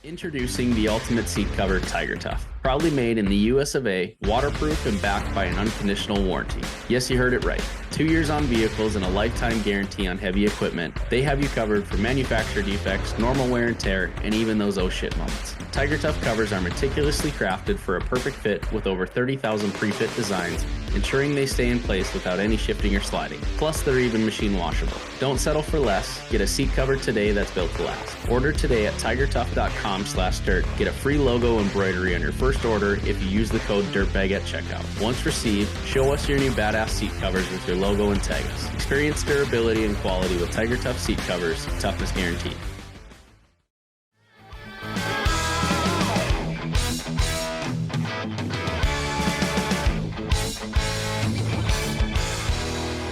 Introducing the ultimate seat cover, Tiger Tough. Proudly made in the US of A, waterproof and backed by an unconditional warranty. Yes, you heard it right. 2 years on vehicles and a lifetime guarantee on heavy equipment. They have you covered for manufacturer defects, normal wear and tear, and even those oh shit moments. Tiger Tough covers are meticulously crafted for a perfect fit with over 30,000 pre-fit designs, ensuring they stay in place without any shifting or sliding. Plus, they're even machine washable. Don't settle for less. Get a seat cover today that's built to last. Order today at tigertough.com/dirt. Get a free logo embroidery on your first order if you use the code DIRTBAG at checkout. Once received, show us your new badass seat covers with your logo and tag us. Experience durability and quality with Tiger Tough seat covers. Toughness guaranteed.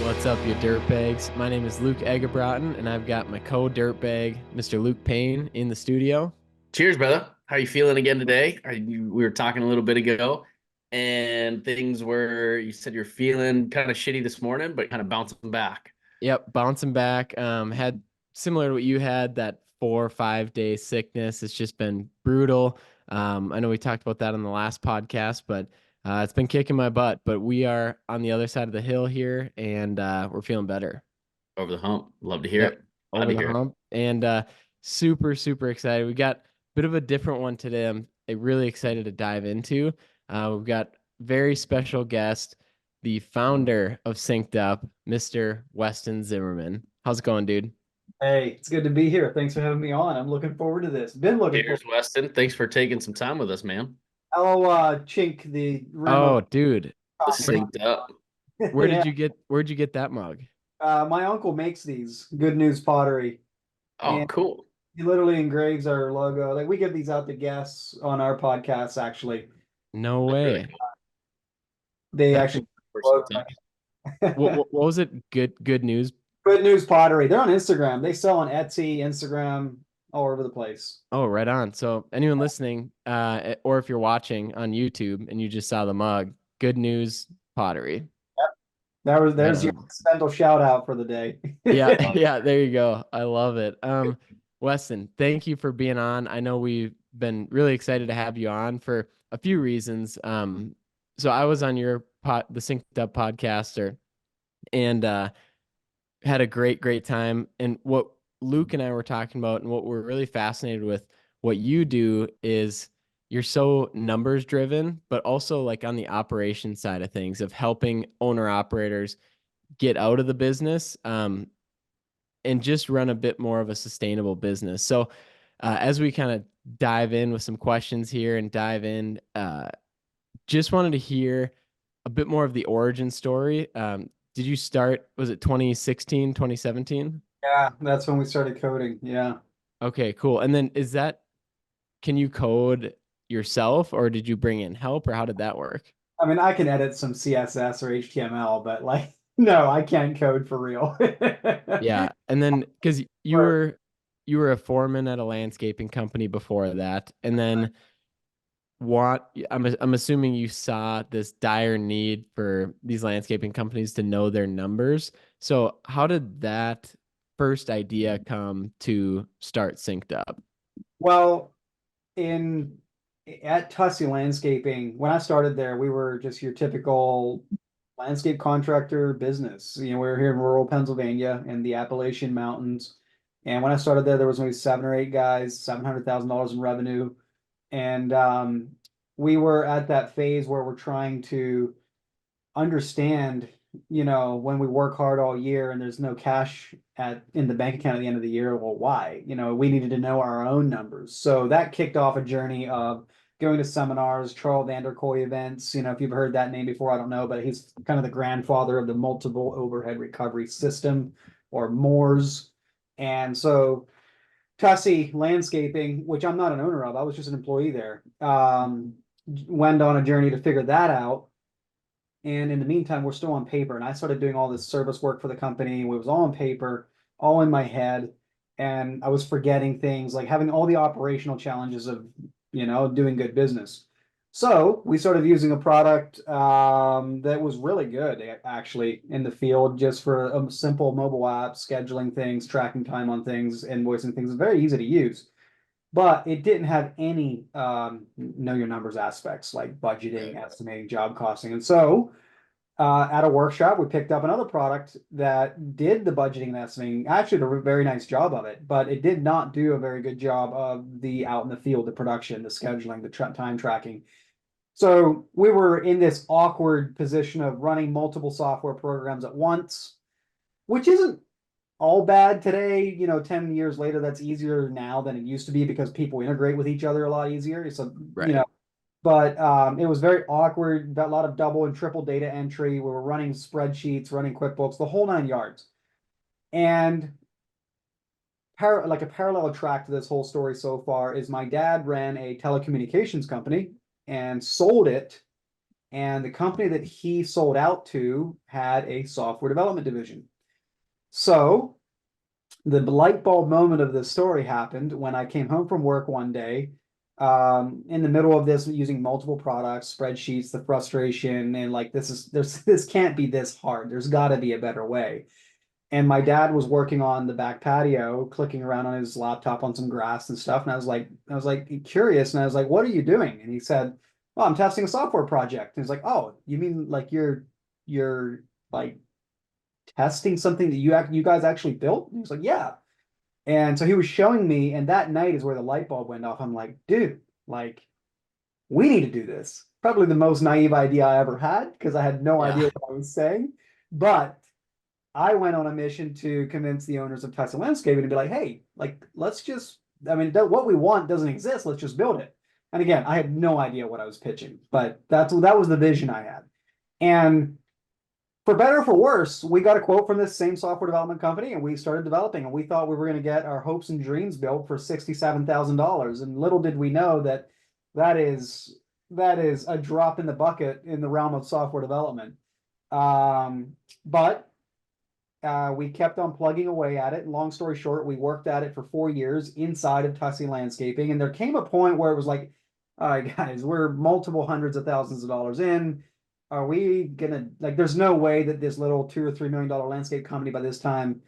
What's up, you dirtbags? My name is Luke Egebraten, and I've got my co-dirtbag, Mr. Luke Payne, in the studio. Cheers, brother. How you feeling again today? We were talking a little bit ago, and things were, you said you're feeling kind of shitty this morning, but kind of bouncing back. Yep, bouncing back. Had similar to what you had, that 4 or 5 day sickness. It's just been brutal. I know we talked about that on the last podcast, but it's been kicking my butt. But we are on the other side of the hill here, and we're feeling better. Over the hump. Love to hear it. Over the hump. And super, super excited. We got a bit of a different one today. I'm really excited to dive into. We've got very special guest, the founder of SynkedUp, Mr. Weston Zimmerman. How's it going, dude? Hey, it's good to be here. Thanks for having me on. I'm looking forward to this. Been looking Cheers, forward. Weston. Thanks for taking some time with us, man. I'll chink the rim Oh, of dude. Synced up. Where'd Yeah. you get that mug? My uncle makes these Good News Pottery. Oh, And cool. he literally engraves our logo. Like we give these out to guests on our podcasts, actually. No That's really way. cool. They That's actually cool. What was it? Good news. Good News Pottery. They're on Instagram. They sell on Etsy, Instagram, all over the place. Oh, right on. So anyone listening, or if you're watching on YouTube and you just saw the mug, Good News Pottery. There's your accidental shout out for the day. Yeah, yeah, there you go. I love it. Weston, thank you for being on. I know we've been really excited to have you on for a few reasons. So I was on your the SynkedUp podcaster, and had a great time. And what Luke and I were talking about, and what we're really fascinated with, what you do is you're so numbers driven, but also like on the operation side of things, of helping owner operators get out of the business, and just run a bit more of a sustainable business. So as we kind of dive in with some questions here and dive in, just wanted to hear a bit more of the origin story. Did you start, was it 2016, 2017? Yeah, that's when we started coding. Yeah. Okay, cool. And then can you code yourself, or did you bring in help, or how did that work? I mean, I can edit some CSS or HTML, but like, no, I can't code for real. Yeah. And then because you were a foreman at a landscaping company before that, and then I'm assuming you saw this dire need for these landscaping companies to know their numbers. So how did that first idea come to start SynkedUp? Well, at Tussey Landscaping, when I started there, we were just your typical landscape contractor business. You know, we were here in rural Pennsylvania in the Appalachian Mountains. And when I started there was maybe 7 or 8 guys, $700,000 in revenue. And we were at that phase where we're trying to understand, you know, when we work hard all year and there's no cash in the bank account at the end of the year, well, why? You know, we needed to know our own numbers. So that kicked off a journey of going to seminars, Charles Vanderkoy events. You know, if you've heard that name before, I don't know, but he's kind of the grandfather of the multiple overhead recovery system, or MORS. And so Tussey Landscaping, which I'm not an owner of, I was just an employee there, went on a journey to figure that out. And in the meantime, we're still on paper. And I started doing all this service work for the company. It was all on paper, all in my head. And I was forgetting things, like having all the operational challenges of, you know, doing good business. So we started using a product that was really good, actually, in the field, just for a simple mobile app, scheduling things, tracking time on things, invoicing things. It's very easy to use. but it didn't have any know your numbers aspects like budgeting, estimating, job costing. And so at a workshop, we picked up another product that did the budgeting and estimating, actually did a very nice job of it, but it did not do a very good job of the out in the field, the production, the scheduling, the time tracking. So we were in this awkward position of running multiple software programs at once, which isn't all bad today. 10 years later, that's easier now than it used to be because people integrate with each other a lot easier. So, Right. but it was very awkward, a lot of double and triple data entry. We were running spreadsheets, running QuickBooks, the whole 9 yards. And like a parallel track to this whole story so far is my dad ran a telecommunications company and sold it. And the company that he sold out to had a software development division. So the light bulb moment of this story happened when I came home from work one day, in the middle of this, using multiple products, spreadsheets, the frustration, and like this can't be this hard. There's got to be a better way. And my dad was working on the back patio, clicking around on his laptop on some grass and stuff. And I was like curious, and I was like, "What are you doing?" And he said, "Oh, I'm testing a software project." And he's like, "Oh, you mean like you're like testing something that you guys actually built?" And he was like, "Yeah." And so he was showing me, and that night is where the light bulb went off. I'm like, "Dude, like we need to do this." Probably the most naive idea I ever had because I had no idea what I was saying, but I went on a mission to convince the owners of Tyson Landscaping to be like, "Hey, like, let's just, I mean, what we want doesn't exist. Let's just build it." And again, I had no idea what I was pitching, but that was the vision I had. And for better or for worse, we got a quote from this same software development company and we started developing, and we thought we were going to get our hopes and dreams built for $67,000. And little did we know that that is a drop in the bucket in the realm of software development. But we kept on plugging away at it. And long story short, we worked at it for 4 years inside of Tussey Landscaping. And there came a point where it was like, "All right, guys, we're multiple hundreds of thousands of dollars in. Are we gonna, like, there's no way that this little $2 or $3 million landscape company by this time,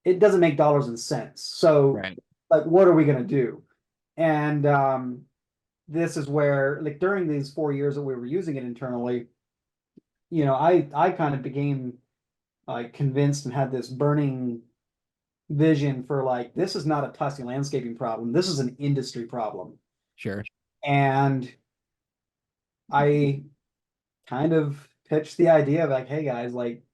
it doesn't make dollars and cents. So Right. like, what are we gonna do?" And this is where, like, during these 4 years that we were using it internally, I kind of became like convinced and had this burning vision for like, this is not a Tussey landscaping problem. This is an industry problem. Sure. And I kind of pitched the idea of like, "Hey guys, like,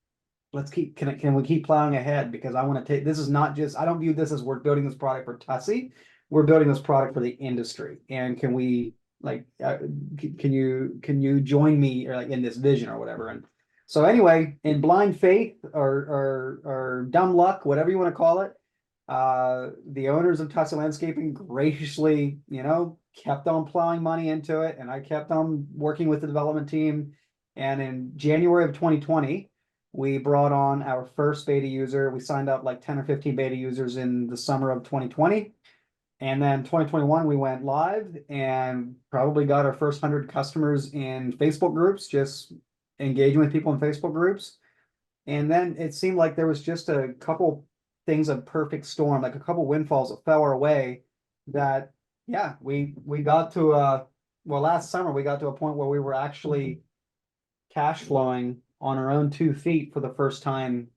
let's can we keep plowing ahead? Because I want to take, this is not just, I don't view this as we're building this product for Tussey. We're building this product for the industry. And can we like, can you join me or like in this vision or whatever?" And so anyway, in blind faith or dumb luck, whatever you want to call it, the owners of Tussey Landscaping graciously, kept on plowing money into it, and I kept on working with the development team. And in January of 2020, we brought on our first beta user. We signed up like 10 or 15 beta users in the summer of 2020. And then 2021, we went live and probably got our first 100 customers in Facebook groups, just engaging with people in Facebook groups. And then it seemed like there was just a couple things of perfect storm, like a couple windfalls that fell our way that, yeah, we got to last summer we got to a point where we were actually cash flowing on our own 2 feet for the first time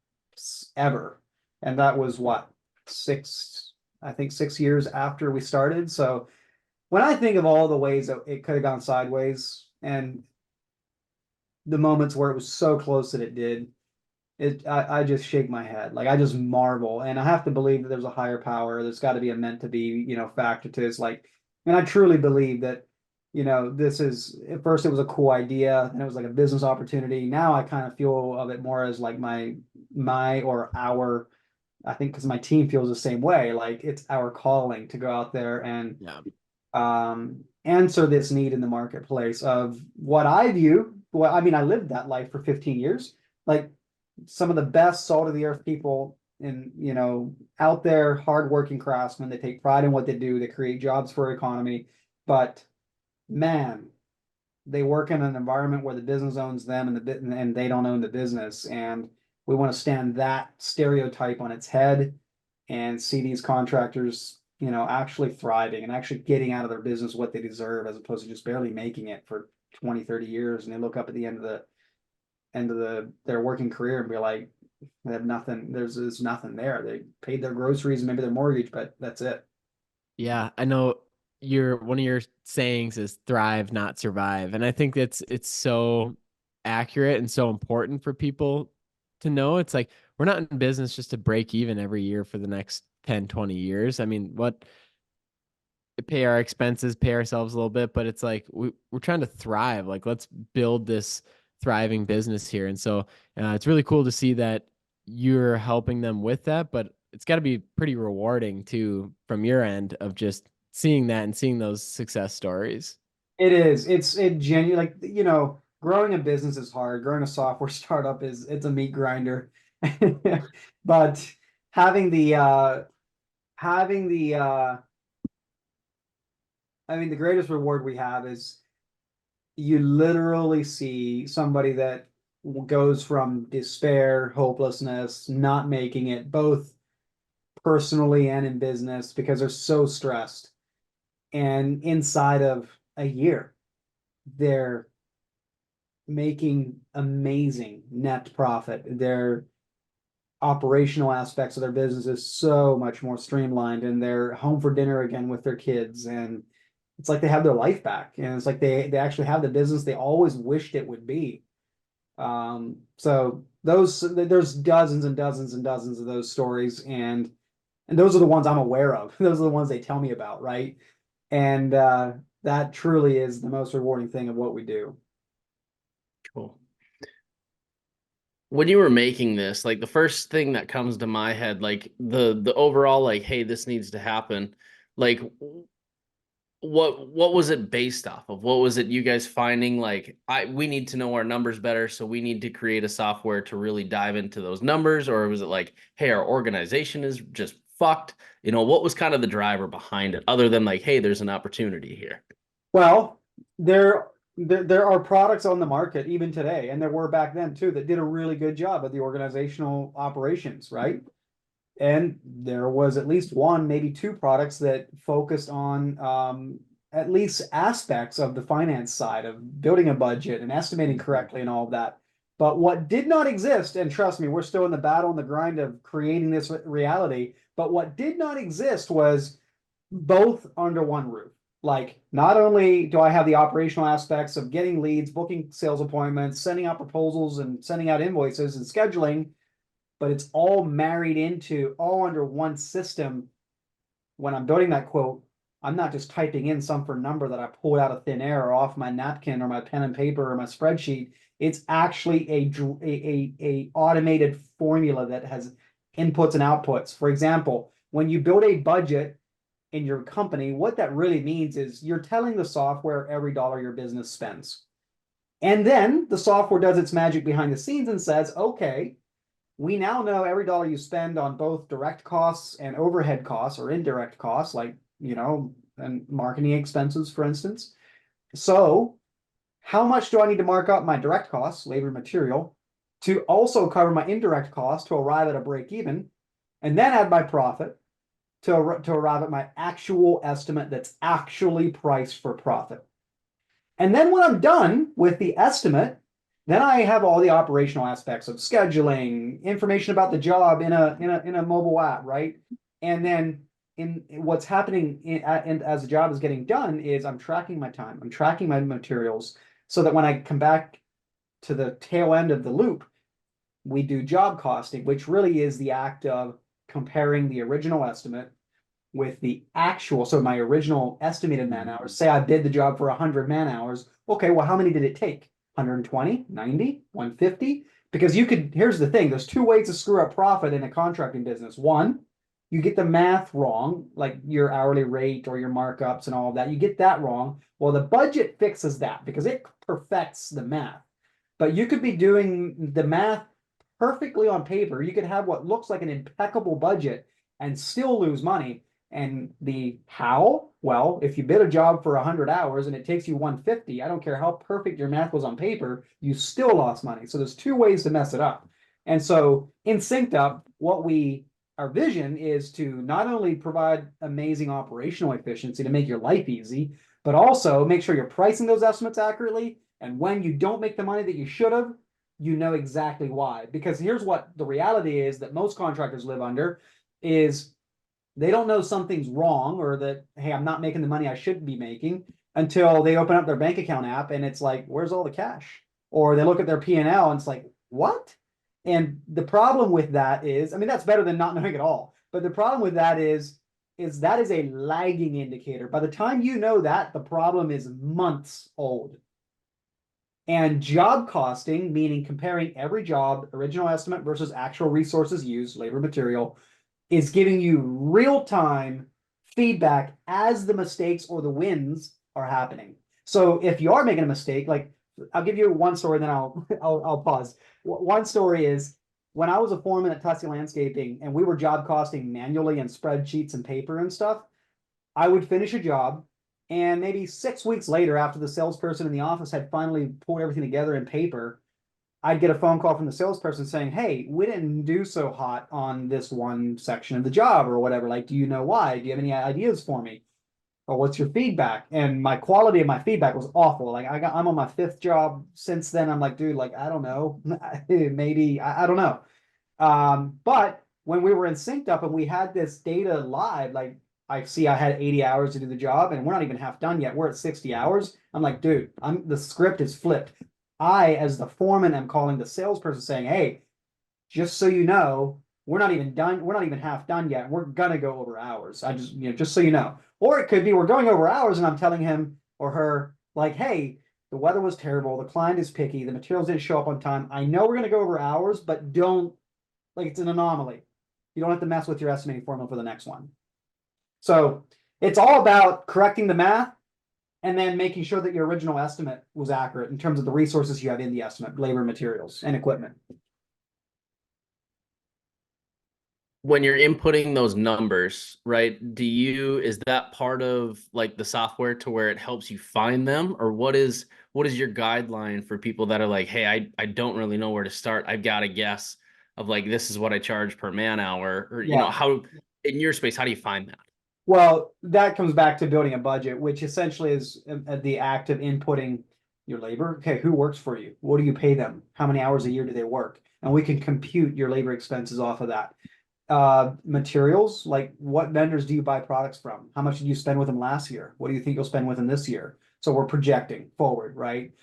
ever. And that was what, 6 years after we started. So when I think of all the ways that it could have gone sideways and the moments where it was so close that it did, I just shake my head. Like, I just marvel. And I have to believe that there's a higher power. There's got to be a meant to be, factor to this. Like, and I truly believe that, this is, at first it was a cool idea and it was like a business opportunity. Now I kind of feel of it more as like my or our, I think, because my team feels the same way. Like, it's our calling to go out there and answer this need in the marketplace of what I view. Well, I mean, I lived that life for 15 years. Like, some of the best salt of the earth people and out there, hardworking craftsmen. They take pride in what they do. They create jobs for our economy, but man, they work in an environment where the business owns them and they don't own the business. And we want to stand that stereotype on its head and see these contractors actually thriving and actually getting out of their business what they deserve, as opposed to just barely making it for 20, 30 years. And they look up at the end of their working career and be like, they have nothing, there's nothing there. They paid their groceries and maybe their mortgage, but that's it. Yeah, I know one of your sayings is thrive, not survive. And I think it's so accurate and so important for people to know. It's like we're not in business just to break even every year for the next 10, 20 years. I mean, what pay our expenses, pay ourselves a little bit, but it's like we're trying to thrive. Like let's build this thriving business here. And so it's really cool to see that you're helping them with that, but it's got to be pretty rewarding too from your end of just seeing that and seeing those success stories. It is. It genuinely, like, growing a business is hard. Growing a software startup it's a meat grinder. But having the having the I mean, the greatest reward we have is you literally see somebody that goes from despair, hopelessness, not making it, both personally and in business, because they're so stressed. And inside of a year, they're making amazing net profit. Their operational aspects of their business is so much more streamlined, and they're home for dinner again with their kids, and it's like they have their life back, and it's like they actually have the business they always wished it would be. So there's dozens and dozens and dozens of those stories, and those are the ones I'm aware of. Those are the ones they tell me about, right? And that truly is the most rewarding thing of what we do. Cool. When you were making this, like the first thing that comes to my head, like the overall, like, hey, this needs to happen. Like, what was it based off of? What was it you guys finding? Like, we need to know our numbers better, so we need to create a software to really dive into those numbers, or was it like, hey, our organization is just fucked? What was kind of the driver behind it, other than like, hey, there's an opportunity here? Well, there are products on the market even today, and there were back then too, that did a really good job of the organizational operations, right? And there was at least one, maybe two products that focused on at least aspects of the finance side of building a budget and estimating correctly and all of that. But what did not exist, and trust me, we're still in the battle and the grind of creating this reality, but what did not exist was both under one roof. Like, not only do I have the operational aspects of getting leads, booking sales appointments, sending out proposals and sending out invoices and scheduling, but it's all married into all under one system. When I'm building that quote, I'm not just typing in some number that I pulled out of thin air or off my napkin or my pen and paper or my spreadsheet. It's actually a automated formula that has inputs and outputs. For example, when you build a budget in your company, what that really means is you're telling the software every dollar your business spends. And then the software does its magic behind the scenes and says, okay, we now know every dollar you spend on both direct costs and overhead costs, or indirect costs, like, and marketing expenses, for instance. So how much do I need to mark up my direct costs, labor, material, to also cover my indirect costs to arrive at a break even, and then add my profit to arrive at my actual estimate that's actually priced for profit. And then when I'm done with the estimate, then I have all the operational aspects of scheduling, information about the job in a mobile app, right? And then in what's happening as the job is getting done is I'm tracking my time, I'm tracking my materials, so that when I come back to the tail end of the loop, we do job costing, which really is the act of comparing the original estimate with the actual. So my original estimated man hours, say I bid the job for 100 man hours. Okay, well, how many did it take? 120, 90, 150? Because here's the thing, there's two ways to screw up profit in a contracting business. One, you get the math wrong, like your hourly rate or your markups and all of that. You get that wrong. Well, the budget fixes that because it perfects the math. But you could be doing the math perfectly on paper. You could have what looks like an impeccable budget and still lose money. And the how? Well, if you bid a job for 100 hours and it takes you 150, I don't care how perfect your math was on paper, you still lost money. So there's two ways to mess it up. And so in SynkedUp, what we our vision is to not only provide amazing operational efficiency to make your life easy, but also make sure you're pricing those estimates accurately. And when you don't make the money that you should have, you know exactly why. Because here's what the reality is that most contractors live under is they don't know something's wrong, or that, hey, I'm not making the money I should be making, until they open up their bank account app and it's like, where's all the cash? Or they look at their P&L and it's like, what? And the problem with that is, I mean, that's better than not knowing at all. But the problem with that is that is a lagging indicator. By the time you know that, the problem is months old. And job costing, meaning comparing every job, original estimate versus actual resources used, labor, material, is giving you real-time feedback as the mistakes or the wins are happening. So if you are making a mistake, like, I'll give you one story, then I'll pause. One story is when I was a foreman at Tussie Landscaping and we were job costing manually in spreadsheets and paper and stuff, I would finish a job, and maybe 6 weeks later, after the salesperson in the office had finally pulled everything together in paper, I'd get a phone call from the salesperson saying, hey, we didn't do so hot on this one section of the job or whatever. Like, do you know why? Do you have any ideas for me? Or what's your feedback? And my quality of my feedback was awful. Like, I'm on my 5th job since then. I'm like, dude, like, I don't know. Maybe, I don't know. But when we were in SynkedUp and we had this data live, like, I had 80 hours to do the job and we're not even half done yet. We're at 60 hours. I'm like, dude, the script is flipped. I, as the foreman, am calling the salesperson saying, hey, just so you know, we're not even done. We're not even half done yet. We're going to go over hours. I just, just so you know. Or it could be we're going over hours and I'm telling him or her, like, hey, the weather was terrible. The client is picky. The materials didn't show up on time. I know we're going to go over hours, but don't, like, it's an anomaly. You don't have to mess with your estimating formula for the next one. So it's all about correcting the math and then making sure that your original estimate was accurate in terms of the resources you have in the estimate, labor, materials, and equipment. When you're inputting those numbers, right, is that part of like the software to where it helps you find them? Or what is your guideline for people that are like, hey, I don't really know where to start. I've got a guess of like, this is what I charge per man hour, or, how in your space, how do you find that? Well, that comes back to building a budget, which essentially is the act of inputting your labor. Okay, who works for you? What do you pay them? How many hours a year do they work? And we can compute your labor expenses off of that. Materials, like what vendors do you buy products from? How much did you spend with them last year? What do you think you'll spend with them this year? So we're projecting forward, right?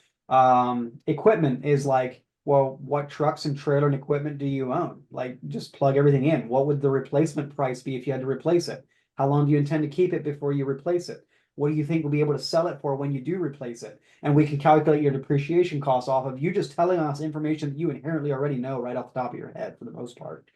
Equipment is like, well, what trucks and trailer and equipment do you own? Like, just plug everything in. What would the replacement price be if you had to replace it? How long do you intend to keep it before you replace it? What do you think we'll be able to sell it for when you do replace it? And we can calculate your depreciation costs off of you just telling us information that you inherently already know right off the top of your head for the most part.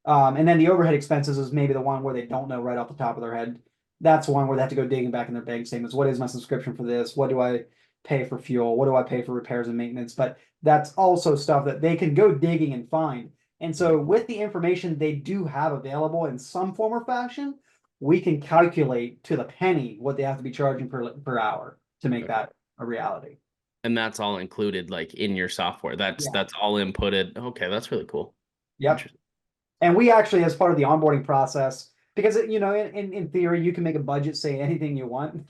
And then the overhead expenses is maybe the one where they don't know right off the top of their head. That's one where they have to go digging back in their bank statements. What is my subscription for this? What do I pay for fuel? What do I pay for repairs and maintenance? But that's also stuff that they can go digging and find. And so with the information they do have available in some form or fashion, we can calculate to the penny what they have to be charging per hour to make that a reality. And that's all included like in your software. That's all inputted. Okay, that's really cool. Yep. And we actually, as part of the onboarding process, because in theory you can make a budget say anything you want.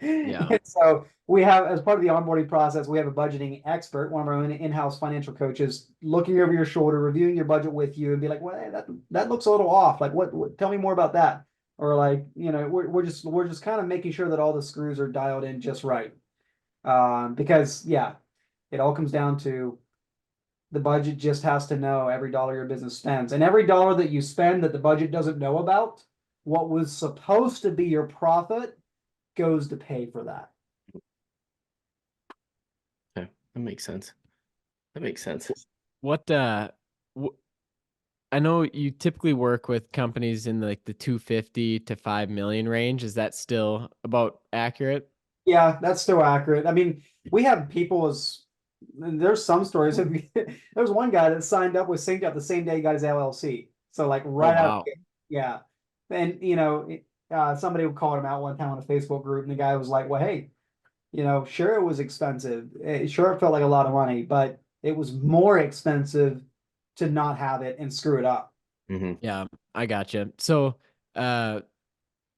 Yeah. So we have, as part of the onboarding process, we have a budgeting expert, one of our own in-house financial coaches, looking over your shoulder, reviewing your budget with you, and be like, well, hey, that looks a little off. Like, what? Tell me more about that. Or like, we're just kind of making sure that all the screws are dialed in just right. Because it all comes down to the budget just has to know every dollar your business spends, and every dollar that you spend that the budget doesn't know about, what was supposed to be your profit goes to pay for that. Okay, that makes sense. What I know you typically work with companies in like the 250 to 5 million range. Is that still about accurate? Yeah, that's still accurate. I mean, we have people there's some stories. There's one guy that signed up with SynkedUp the same day he got his LLC. So like right out. Yeah. And somebody called him out one time on a Facebook group, and the guy was like, well, hey, sure, it was expensive. Sure, it felt like a lot of money, but it was more expensive to not have it and screw it up. Mm-hmm. Yeah. I gotcha. So,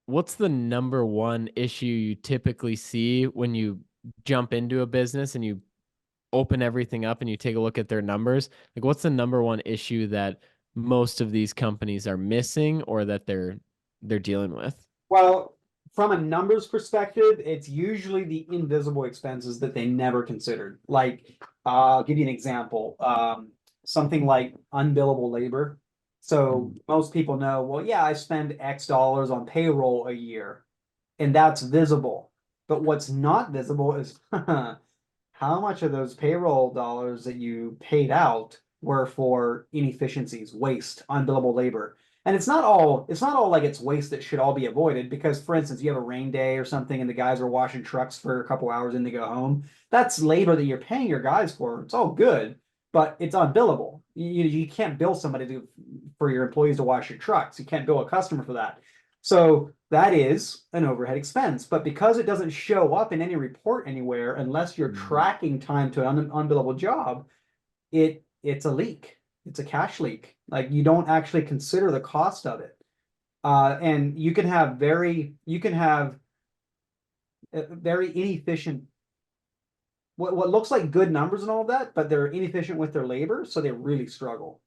what's the number one issue you typically see when you jump into a business and you open everything up and you take a look at their numbers? Like, what's the number one issue that most of these companies are missing or that they're dealing with? Well, from a numbers perspective, it's usually the invisible expenses that they never considered. Like, I'll give you an example. Something like unbillable labor. So most people know, well, yeah, I spend X dollars on payroll a year, and that's visible. But what's not visible is how much of those payroll dollars that you paid out were for inefficiencies, waste, unbillable labor. And it's not all like it's waste that should all be avoided because, for instance, you have a rain day or something and the guys are washing trucks for a couple hours and they go home. That's labor that you're paying your guys for. It's all good, but it's unbillable. You can't bill somebody for your employees to wash your trucks. You can't bill a customer for that. So that is an overhead expense. But because it doesn't show up in any report anywhere, unless you're tracking time to an unbillable job, it's a leak. It's a cash leak. Like you don't actually consider the cost of it. And you can have very inefficient what looks like good numbers and all of that, but they're inefficient with their labor, so they really struggle.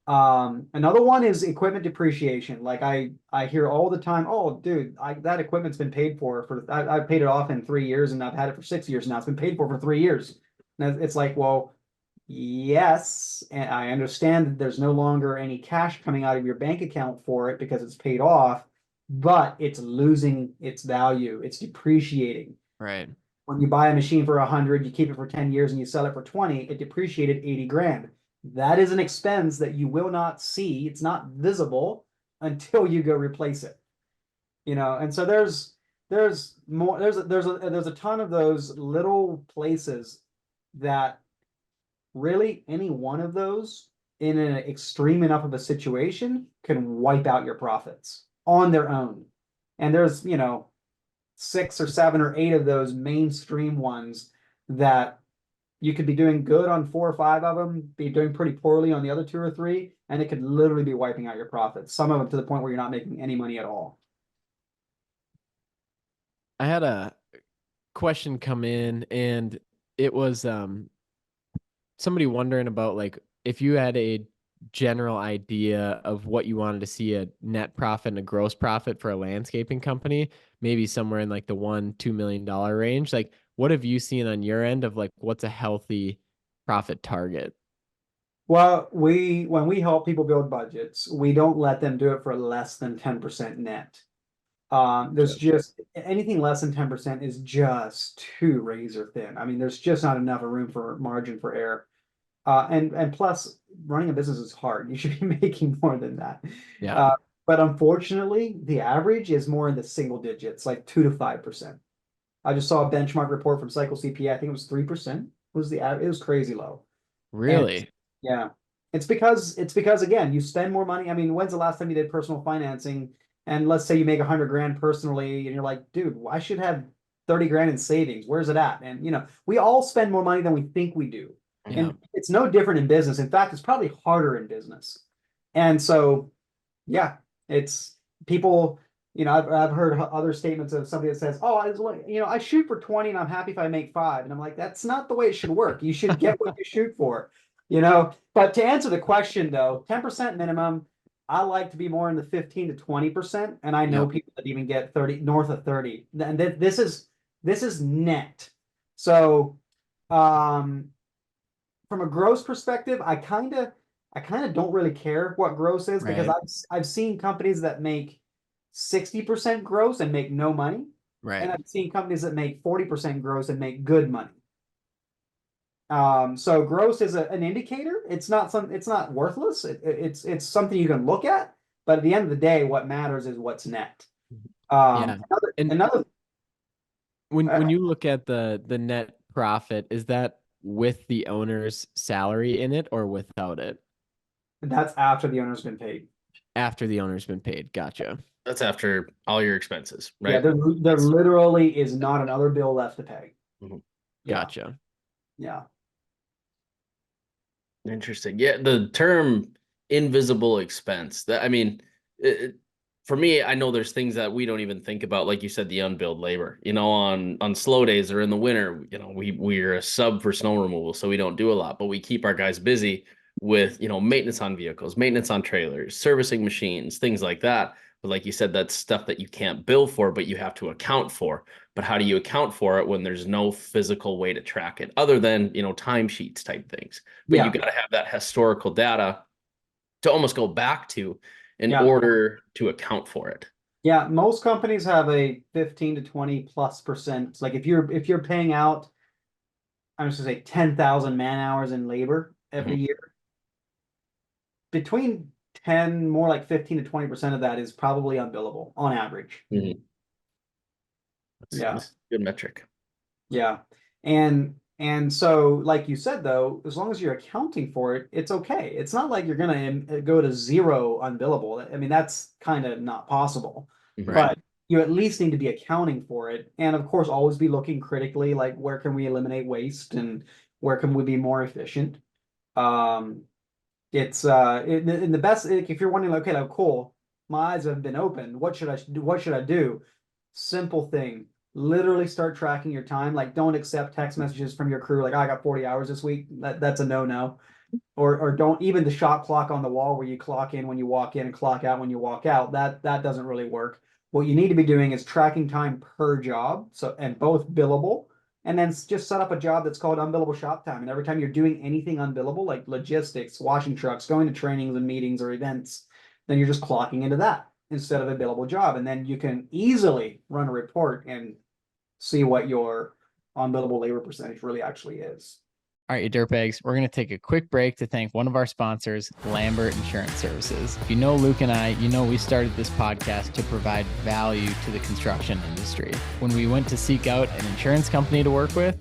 Another one is equipment depreciation. Like I hear all the time, oh, dude, that equipment's been paid for I paid it off in 3 years and I've had it for 6 years now. It's been paid for 3 years. And it's like, well, yes, and I understand that there's no longer any cash coming out of your bank account for it because it's paid off, but it's losing its value. It's depreciating. Right. When you buy a machine for 100, you keep it for 10 years and you sell it for 20, it depreciated 80 grand. That is an expense that you will not see. It's not visible until you go replace it. And so there's a ton of those little places that really any one of those in an extreme enough of a situation can wipe out your profits on their own. And there's, 6 or 7 or 8 of those mainstream ones that you could be doing good on 4 or 5 of them, be doing pretty poorly on the other 2 or 3, and it could literally be wiping out your profits. Some of them to the point where you're not making any money at all. I had a question come in and it was somebody wondering about like if you had a general idea of what you wanted to see a net profit and a gross profit for a landscaping company, maybe somewhere in like the $1-2 million range. Like, what have you seen on your end of like what's a healthy profit target? Well, when we help people build budgets, we don't let them do it for less than 10% net. There's just anything less than 10% is just too razor thin. I mean, there's just not enough room for margin for error. And plus, running a business is hard. You should be making more than that. Yeah. But unfortunately, the average is more in the single digits, like 2 to 5%. I just saw a benchmark report from Cycle CPA. I think it was 3%. Was the It was crazy low. Really? Yeah. It's because again, you spend more money. I mean, when's the last time you did personal financing? And let's say you make 100 grand personally, and you're like, dude, I should have 30 grand in savings. Where's it at? And we all spend more money than we think we do. Yeah. And it's no different in business. In fact, it's probably harder in business. And so, yeah, it's people, I've heard other statements of somebody that says, oh, I shoot for 20 and I'm happy if I make 5. And I'm like, that's not the way it should work. You should get what you shoot for, But to answer the question though, 10% minimum, I like to be more in the 15 to 20%. And I know people that even get 30, north of 30. And this is net. So, from a gross perspective, I kind of don't really care what gross is because I've seen companies that make 60% gross and make no money. Right. And I've seen companies that make 40% gross and make good money. So gross is an indicator. It's not worthless. It's something you can look at, but at the end of the day, what matters is what's net. Yeah. Another when you look at the net profit, is that with the owner's salary in it or without it? That's after the owner's been paid. After the owner's been paid. Gotcha. That's after all your expenses, right? Yeah, there literally is not another bill left to pay. Mhm. Gotcha. Yeah. Interesting. Yeah, the term invisible expense. I mean, for me, I know there's things that we don't even think about, like you said, the unbilled labor. On slow days or in the winter, we're a sub for snow removal, so we don't do a lot, but we keep our guys busy with maintenance on vehicles, maintenance on trailers, servicing machines, things like that. But like you said, that's stuff that you can't bill for, but you have to account for. But how do you account for it when there's no physical way to track it other than timesheets type things? But you Yeah. got to have that historical data to almost go back to in Yeah. order to account for it. Yeah, most companies have a 15 to 20+%. Like if you're paying out, I'm just gonna say 10,000 man hours in labor every year, between 10, more like 15 to 20% of that is probably unbillable on average. Mhm. Yeah. That's a good metric. Yeah. And so like you said though, as long as you're accounting for it, it's okay. It's not like you're gonna go to zero unbillable. I mean, that's kind of not possible. Right. But you at least need to be accounting for it. And of course, always be looking critically, like where can we eliminate waste and where can we be more efficient? Um, it's in the best, if you're wondering, okay, like, cool, my eyes have been opened. What should I do? What should I do? Simple thing. Literally start tracking your time. Like, don't accept text messages from your crew. Like, I got 40 hours this week. That's a no-no. Or don't even the shot clock on the wall where you clock in when you walk in and clock out when you walk out. That doesn't really work. What you need to be doing is tracking time per job. So, and both billable, and then just set up a job that's called unbillable shop time. And every time you're doing anything unbillable, like logistics, washing trucks, going to trainings and meetings or events, then you're just clocking into that instead of a billable job. And then you can easily run a report and see what your unbillable labor percentage really actually is. All right, you dirtbags, we're going to take a quick break to thank one of our sponsors, Lambert Insurance Services. If you know Luke and I, you know we started this podcast to provide value to the construction industry. When we went to seek out an insurance company to work with,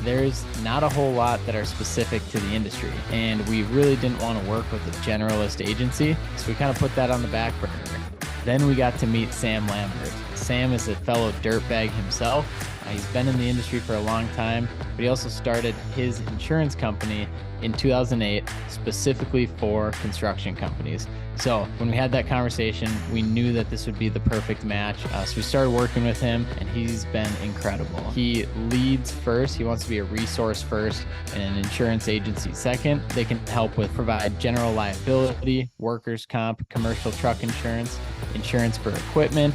there's not a whole lot that are specific to the industry, and we really didn't want to work with a generalist agency, so we kind of put that on the back burner. Then we got to meet Sam Lambert. Sam is a fellow dirtbag himself. He's been in the industry for a long time, but he also started his insurance company in 2008 specifically for construction companies. So when we had that conversation, we knew that this would be the perfect match. So we started working with him, and he's been incredible. He leads first. He wants to be a resource first and an insurance agency second. They can help with provide general liability, workers' comp, commercial truck insurance, insurance for equipment,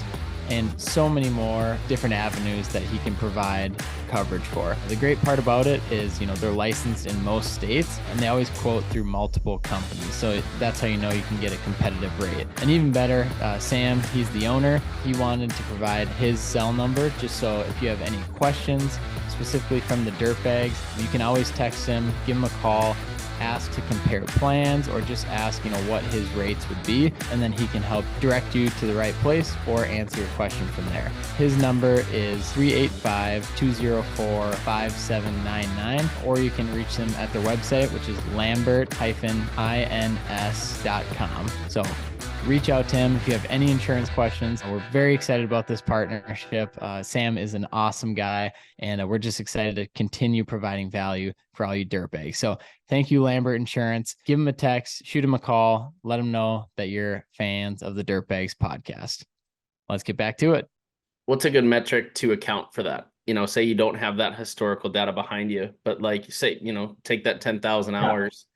and so many more different avenues that he can provide coverage for. The great part about it is, they're licensed in most states, and they always quote through multiple companies. So that's how you know you can get a competitive rate. And even better, Sam, he's the owner. He wanted to provide his cell number just so if you have any questions, specifically from the dirtbags, you can always text him, give him a call, ask to compare plans, or just ask what his rates would be, and then he can help direct you to the right place or answer your question from there. His number is 385-204-5799, or you can reach them at their website, which is lambert-ins.com. So reach out to him if you have any insurance questions. We're very excited about this partnership. Sam is an awesome guy, and we're just excited to continue providing value for all you dirtbags. So thank you, Lambert Insurance. Give him a text, shoot him a call, let him know that you're fans of the Dirtbags podcast. Let's get back to it. What's a good metric to account for that? Say you don't have that historical data behind you, but like say, take that 10,000 hours,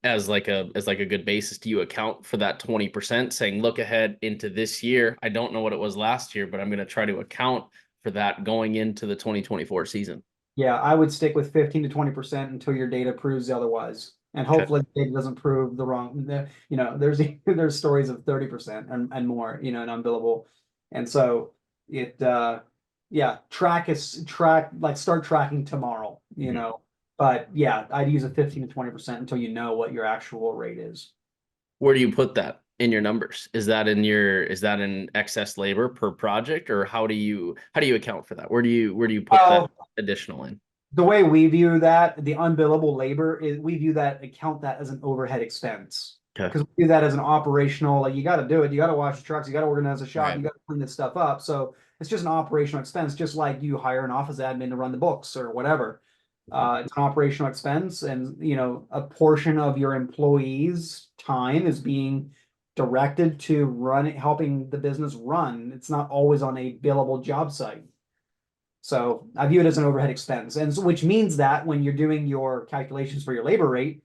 as like a good basis. Do you account for that 20%, saying, look ahead into this year? I don't know what it was last year, but I'm going to try to account for that going into the 2024 season. Yeah, I would stick with 15 to 20% until your data proves otherwise. And hopefully the data doesn't prove the wrong. There's stories of 30% and more, in unbillable. And so start tracking tomorrow, But yeah, I'd use a 15 to 20% until you know what your actual rate is. Where do you put that in your numbers? Is that in excess labor per project, or how do you account for that? Where do you put that additional in? The way we view that, the unbillable labor is we account that as an overhead expense. Because we view that as an operational, like you got to do it. You got to wash the trucks. You got to organize the shop. Right. You got to clean this stuff up. So it's just an operational expense, just like you hire an office admin to run the books or whatever. It's an operational expense, and a portion of your employees' time is being directed to run it, helping the business run. It's not always on a billable job site. So I view it as an overhead expense, and so, which means that when you're doing your calculations for your labor rate,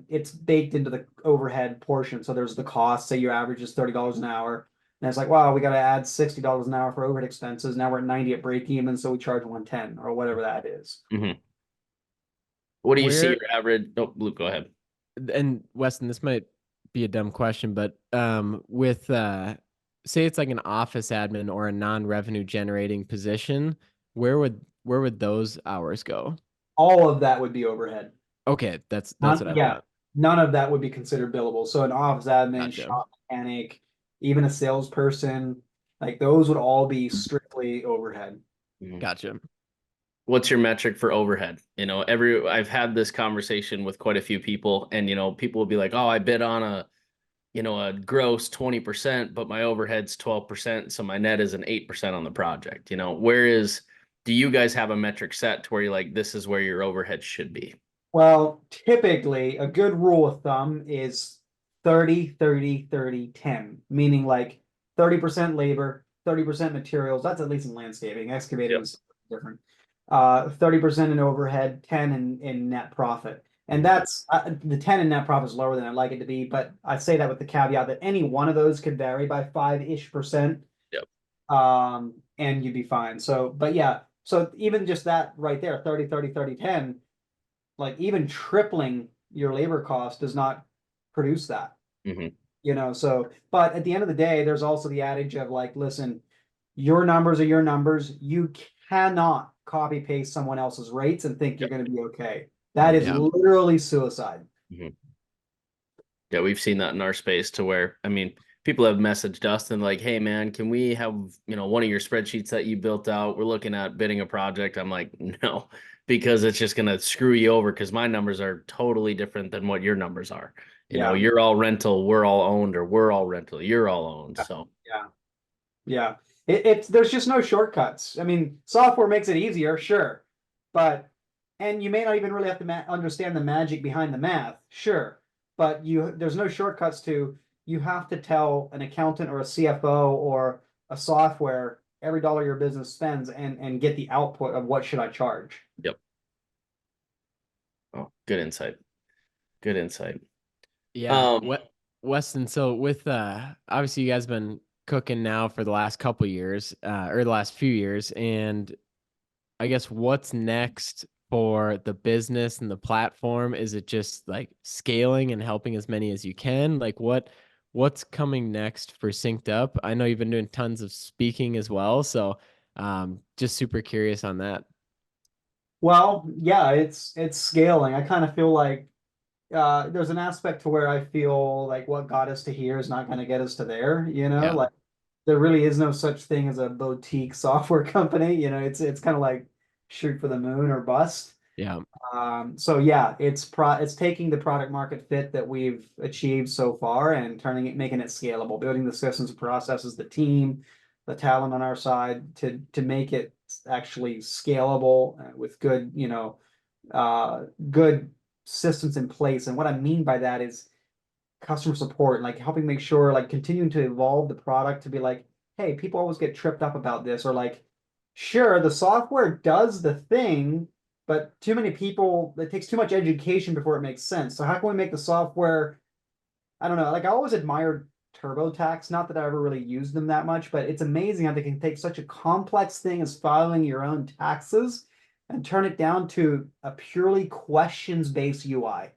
it's baked into the overhead portion. So there's the cost. Say your average is $30 an hour, and it's like, wow, we got to add $60 an hour for overhead expenses. Now we're at 90 at break even, so we charge 110 or whatever that is. Mm-hmm. What do you see Where your average? Oh, Luke, go ahead. and Weston, this might be a dumb question, but with say it's like an office admin or a non-revenue generating position, where would those hours go? All of that would be overhead. Okay, that's what I thought. None of that would be considered billable. So an office admin, Gotcha. shop mechanic, even a salesperson, like those would all be strictly overhead. Gotcha. What's your metric for overhead? You know, I've had this conversation with quite a few people, and you know, people will be like, "Oh, I bid on a gross 20%, but my overhead's 12%, so my net is an 8% on the project." You know, do you guys have a metric set to where you're like, this is where your overhead should be? Well, typically a good rule of thumb is 30, 30, 30, 10, meaning like 30% labor, 30% materials. That's at least in landscaping. Excavating Yep. is different. 30% in overhead, 10 in net profit. And that's the 10 in net profit is lower than I'd like it to be, but I say that with the caveat that any one of those could vary by 5-ish%. Yep. And you'd be fine. So, but yeah, so even just that right there, 30, 30, 30, 10, like even tripling your labor cost does not produce that. Mm-hmm. You know, so, but at the end of the day, there's also the adage of like, listen, your numbers are your numbers. You cannot copy paste someone else's rates and think you're going to be okay. That is literally suicide. Mm-hmm. Yeah, we've seen that in our space to where, I mean, people have messaged us and like, hey man, can we have, one of your spreadsheets that you built out? We're looking at bidding a project. I'm like, no, because it's just going to screw you over because my numbers are totally different than what your numbers are. You know, you're all rental, we're all owned, or we're all rental, you're all owned. So yeah. There's just no shortcuts. I mean, software makes it easier, sure, but and you may not even really have to understand the magic behind the math, sure, but there's no shortcuts to. You have to tell an accountant or a CFO or a software every dollar your business spends and get the output of what should I charge. Yep. Oh, good insight. Good insight. Yeah. Weston, so with obviously you guys been cooking now for the last couple years, or the last few years, and I guess what's next for the business and the platform? Is it just like scaling and helping as many as you can? Like what's coming next for SynkedUp? I know you've been doing tons of speaking as well, so just super curious on that. Well, yeah, it's scaling. I kind of feel like there's an aspect to where I feel like what got us to here is not going to get us to there, Yeah. like there really is no such thing as a boutique software company, it's kind of like shoot for the moon or bust. Yeah. So yeah, it's taking the product market fit that we've achieved so far and making it scalable, building the systems and processes, the team, the talent on our side to make it actually scalable with good, good systems in place. And what I mean by that is customer support, like helping make sure, like continuing to evolve the product to be like, hey, people always get tripped up about this, or like, sure, the software does the thing, but too many people, it takes too much education before it makes sense. So how can we make the software, I don't know, like I always admired TurboTax, not that I ever really used them that much, but it's amazing how they can take such a complex thing as filing your own taxes and turn it down to a purely questions-based UI.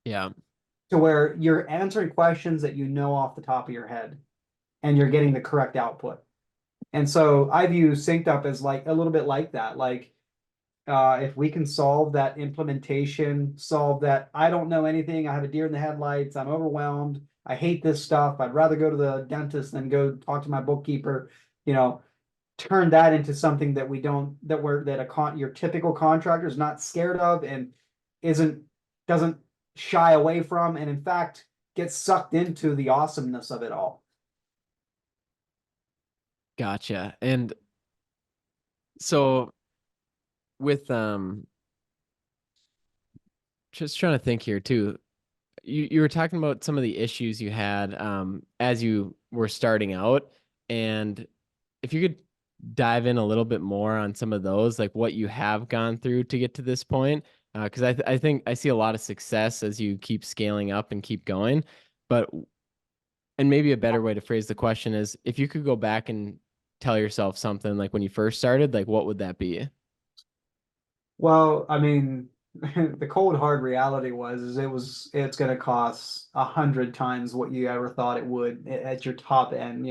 Yeah. To where you're answering questions that you know off the top of your head and you're getting the correct output. And so I view SynkedUp as like a little bit like that. Like if we can solve that implementation, solve that, I don't know anything, I have a deer in the headlights, I'm overwhelmed, I hate this stuff, I'd rather go to the dentist than go talk to my bookkeeper, turn that into something that your typical contractor is not scared of and doesn't shy away from, and in fact gets sucked into the awesomeness of it all. Gotcha. And so with just trying to think here too. you were talking about some of the issues you had as you were starting out, and if you could dive in a little bit more on some of those, like what you have gone through to get to this point, because I think I see a lot of success as you keep scaling up and keep going, but and maybe a better way to phrase the question is, if you could go back and tell yourself something like when you first started, like what would that be? Well, I mean, the cold hard reality it's going to cost 100 times what you ever thought it would at your top end.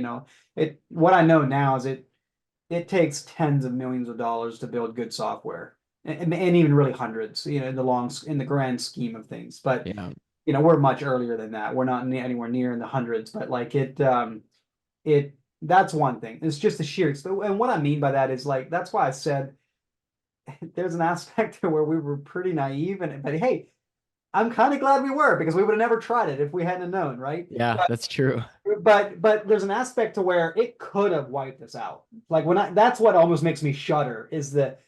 What I know now is it takes tens of millions of dollars to build good software, and even really hundreds. In the grand scheme of things. But Yeah. we're much earlier than that. We're not anywhere near in the hundreds. But like it that's one thing. It's just the sheer. And what I mean by that is like that's why I said there's an aspect to where we were pretty naive, but hey, I'm kind of glad we were because we would have never tried it if we hadn't known, right? Yeah, that's true. But there's an aspect to where it could have wiped us out. Like that's what almost makes me shudder is that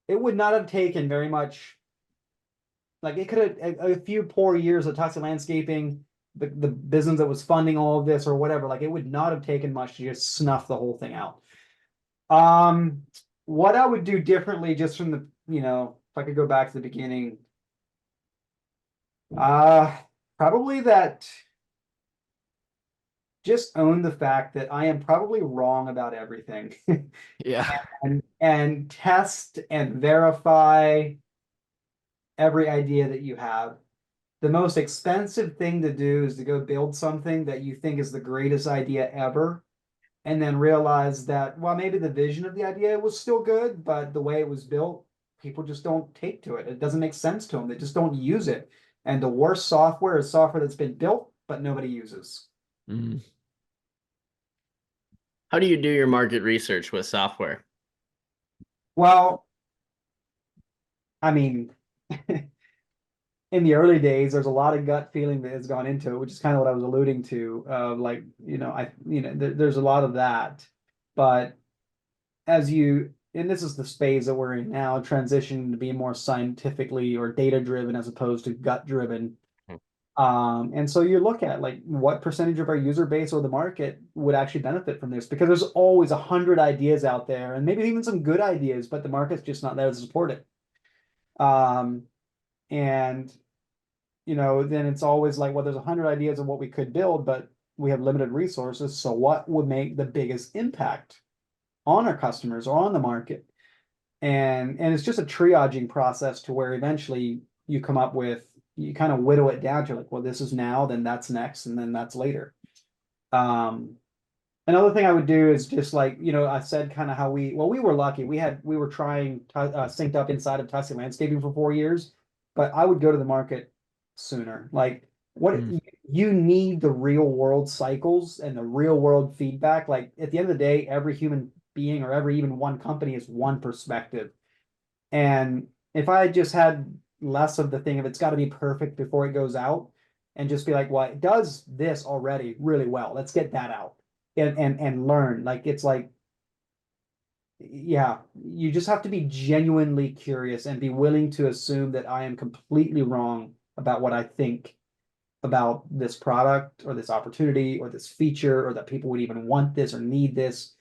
it would not have taken very much. Like it could have a few poor years of toxic landscaping, the business that was funding all of this or whatever. Like it would not have taken much to just snuff the whole thing out. Um, what I would do differently, just from if I could go back to the beginning, probably that just own the fact that I am probably wrong about everything. Yeah. and test and verify every idea that you have. The most expensive thing to do is to go build something that you think is the greatest idea ever, and then realize that, well, maybe the vision of the idea was still good, but the way it was built, people just don't take to it. It doesn't make sense to them. They just don't use it. And the worst software is software that's been built, but nobody uses. Mm. How do you do your market research with software? Well, I mean, in the early days, there's a lot of gut feeling that has gone into it, which is kind of what I was alluding to. There's a lot of that, but and this is the phase that we're in now, transitioning to be more scientifically or data driven as opposed to gut driven. And so you look at like what percentage of our user base or the market would actually benefit from this, because there's always 100 ideas out there and maybe even some good ideas, but the market's just not there to support it. And then it's always like, well, there's 100 ideas of what we could build, but we have limited resources. So what would make the biggest impact on our customers or on the market? And it's just a triaging process to where eventually you come up with, you kind of whittle it down to like, well, this is now, then that's next, and then that's later. Another thing I would do is just like, I said kind of how we were lucky. We were trying SynkedUp inside of Tussie Landscaping for 4 years, but I would go to the market sooner. Like you need the real world cycles and the real world feedback. Like at the end of the day, every human being or every even one company is one perspective. And if I just had less of the thing of it's got to be perfect before it goes out, and just be like, well, it does this already really well. Let's get that out and learn. Like it's like, yeah, you just have to be genuinely curious and be willing to assume that I am completely wrong about what I think about this product or this opportunity or this feature, or that people would even want this or need this.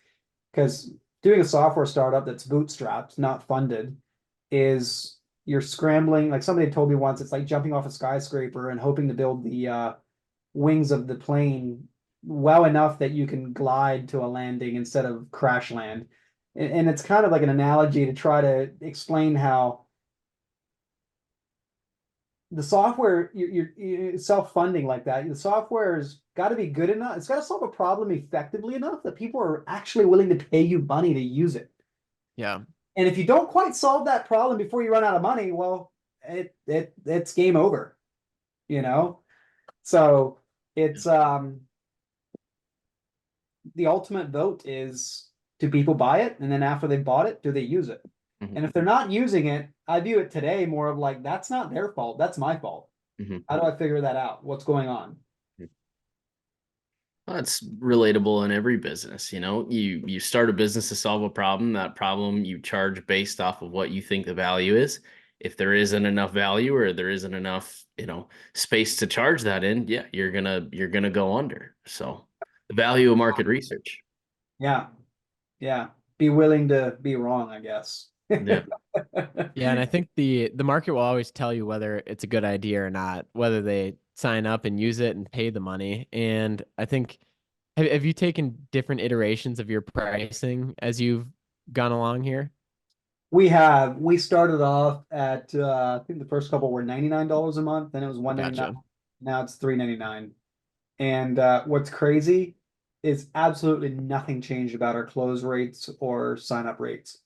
Because doing a software startup that's bootstrapped, not funded, is you're scrambling. Like somebody told me once, it's like jumping off a skyscraper and hoping to build the wings of the plane well enough that you can glide to a landing instead of crash land. And it's kind of like an analogy to try to explain how the software, you're self-funding like that. The software's got to be good enough. It's got to solve a problem effectively enough that people are actually willing to pay you money to use it. Yeah. And if you don't quite solve that problem before you run out of money, well, it's game over, So it's the ultimate vote is, do people buy it? And then after they've bought it, do they use it? Mm-hmm. And if they're not using it, I view it today more of like, that's not their fault. That's my fault. Mm-hmm. How do I figure that out? What's going on? Well, it's relatable in every business. You start a business to solve a problem. That problem you charge based off of what you think the value is. if there isn't enough value or there isn't enough, space to charge that in, yeah, you're gonna go under. So the value of market research. Yeah. Yeah. Be willing to be wrong, I guess. Yeah. Yeah, and I think the market will always tell you whether it's a good idea or not, whether they sign up and use it and pay the money. And I think have you taken different iterations of your pricing as you've gone along here? We started off at I think the first couple were $99 a month, then it was 199. Gotcha. Now it's 399. And what's crazy is absolutely nothing changed about our close rates or sign up rates,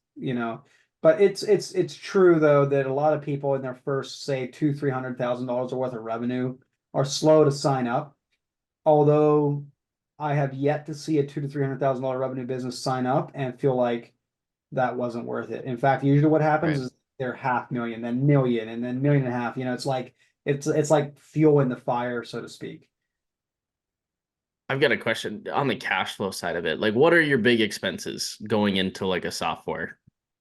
But it's true though that a lot of people in their first, say, $200,000-300,000 worth of revenue are slow to sign up. Although I have yet to see a $200,000 to $300,000 revenue business sign up and feel like that wasn't worth it. In fact, usually what happens Right. is they're 500,000, then million, and then 1.5 million. It's like fuel in the fire, so to speak. I've got a question on the cash flow side of it. Like, what are your big expenses going into like a software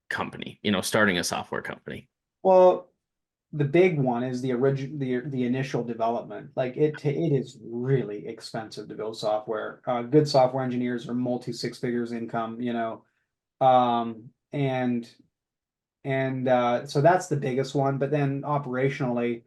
company, starting a software company? Well, the big one is the initial development. Like it is really expensive to build software. Good software engineers are multi six figures income, and so that's the biggest one. But then operationally,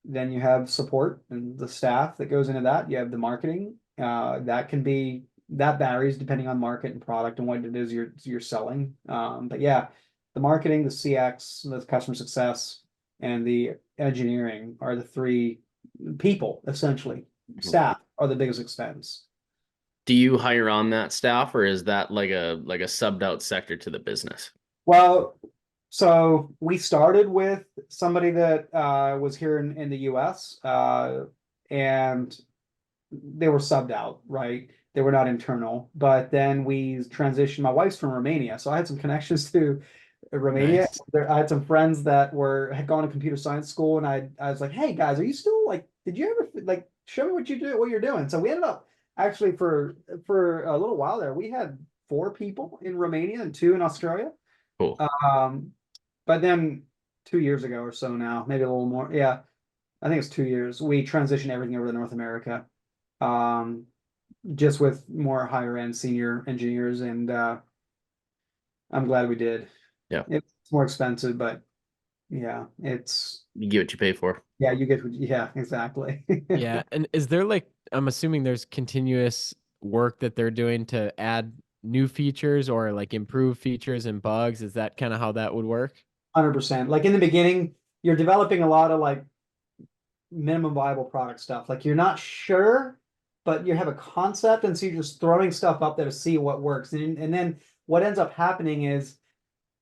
then you have support and the staff that goes into that. You have the marketing. That varies depending on market and product and what it is you're selling. But yeah, the marketing, the CX, the customer success, and the engineering are the three people essentially. Staff are the biggest expense. Do you hire on that staff, or is that like a subbed out sector to the business? Well, so we started with somebody that was here in the US, and they were subbed out, right? They were not internal. But then we transitioned. My wife's from Romania, so I had some connections to Romania. Nice. I had some friends that had gone to computer science school, and I was like, "Hey guys, are you still like? Did you ever like show me what you're doing?" So we ended up actually for a little while there, we had 4 people in Romania and 2 in Australia. Cool. But then 2 years ago or so now, maybe a little more. Yeah, I think it's 2 years. We transitioned everything over to North America, just with more higher end senior engineers, and I'm glad we did. Yeah. It's more expensive, but yeah, You get what you pay for. yeah, yeah, exactly. Yeah, and is there I'm assuming there's continuous work that they're doing to add new features or like improve features and bugs? Is that kind of how that would work? 100%. Like in the beginning, you're developing a lot of like minimum viable product stuff. Like you're not sure, but you have a concept, and so you're just throwing stuff up there to see what works. And then what ends up happening is,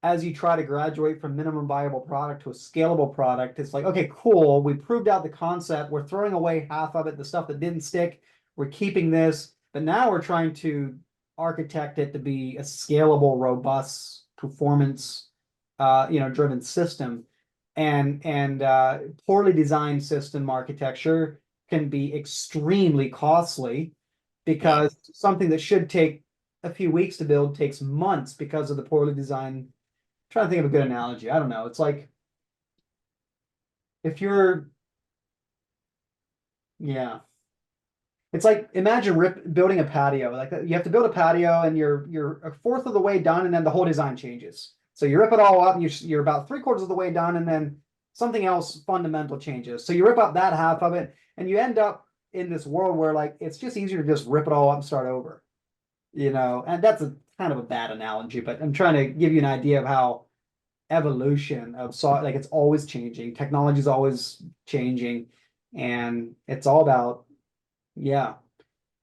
as you try to graduate from minimum viable product to a scalable product, it's like, okay, cool, we proved out the concept, we're throwing away half of it, the stuff that didn't stick, we're keeping this, but now we're trying to architect it to be a scalable, robust, performance driven system. And poorly designed system architecture can be extremely costly, because something that should take a few weeks to build takes months because of the poorly designed. Trying to think of a good analogy. I don't know. It's like if you're, yeah, it's like imagine building a patio. Like you have to build a patio, and you're a fourth of the way done, and then the whole design changes. So you rip it all up, and you're about 3/4 of the way done, and then something else fundamental changes. So you rip up that half of it, and you end up in this world where like it's just easier to just rip it all up and start over. And that's a kind of a bad analogy, but I'm trying to give you an idea of how evolution of like it's always changing, technology is always changing, and it's all about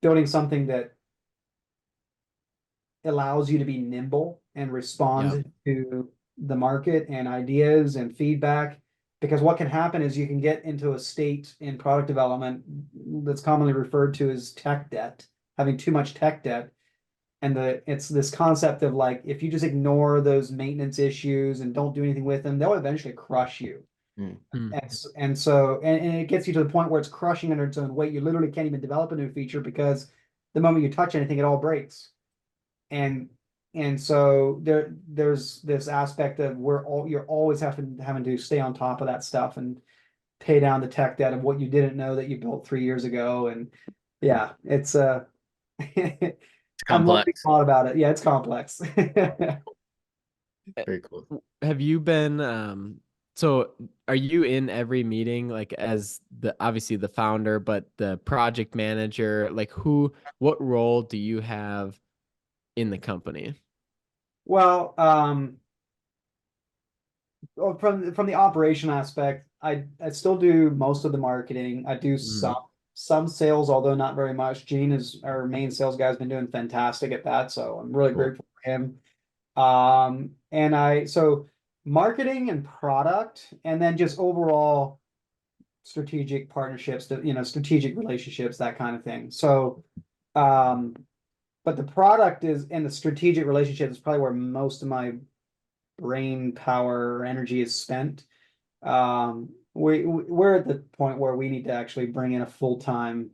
building something that allows you to be nimble and respond to the market and ideas and feedback. Because what can happen is you can get into a state in product development that's commonly referred to as tech debt, having too much tech debt. And it's this concept of like, if you just ignore those maintenance issues and don't do anything with them, they'll eventually crush you. And so it gets you to the point where it's crushing under its own weight. You literally can't even develop a new feature because the moment you touch anything, it all breaks. And And so there's this aspect of you're always having to stay on top of that stuff and pay down the tech debt of what you didn't know that you built 3 years ago. And yeah, it's It's I'm learning complex. a lot about it. Yeah, it's complex. Very cool. Have you been so are you in every meeting like as the obviously the founder, but the project manager, like what role do you have in the company? Well, from the operation aspect, I still do most of the marketing. I do Mhm. some sales, although not very much. Gene is our main sales guy, has been doing fantastic at that, so I'm really Cool. grateful for him. And so marketing and product, and then just overall strategic partnerships, strategic relationships, that kind of thing. So, um, but the product is and the strategic relationship is probably where most of my brain power or energy is spent. We're at the point where we need to actually bring in a full-time